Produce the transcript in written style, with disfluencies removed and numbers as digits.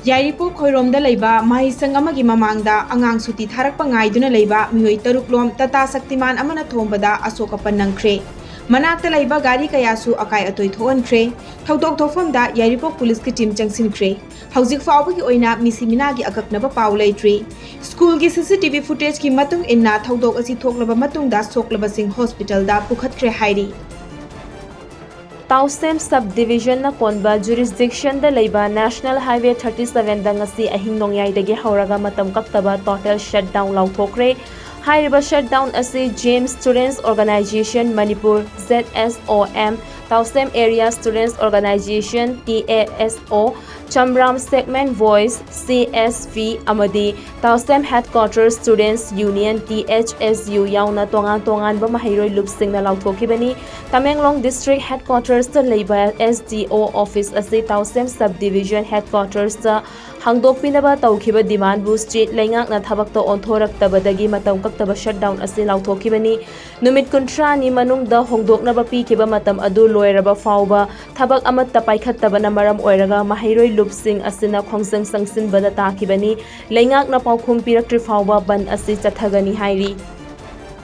Yairipok Khoiram da Leiba Mahisang amagi mamangda angang Sutti Tharakpa Ngaiduna Leiba mioi taruklom Tata Shaktiman Amana Thombada asoka panangkhre manakta Leiba gari kayasu akai atoi thoankhre thaudok thofamda Yairipok police ki team changsinkhre haujik faubagi oina misimina gi akaknaba paw leitri school gi CCTV footage ki matung inna thaudok asi thoklaba matungda soklaba sing hospital da pukhatkre hairi Tausem subdivision na konba jurisdiction da Leiba National Highway 37 da ngasi ahing nongyai dagi hauraga matam kaktaba total shutdown lauthokre hairiba shutdown asi James Students Organization Manipur ZSOM Tausem Area Students Organization TASO Chamram Segment Voice CSV amadi Tausem Headquarters Students Union THSU yauna tongan ba mahairoi lupsing na lauthokibani Tamenglong District Headquarters da Leiba SDO Office asi Tausem Subdivision Headquarters da hangdokpinaba tawkhiba demand bu street lengak na thabak to onthoraktabadagi matam kaktaba shutdown asi lauthokibani numit kuntra ni manung da hongdoknaba pikhiba matam adu loiraba fauba thabak amatta paikhattaba na maram oiraga mahairoi lupsing asina khongsang sangsin bada takibani lengak na paukhum piraktri fauba ban asi chathagani hairi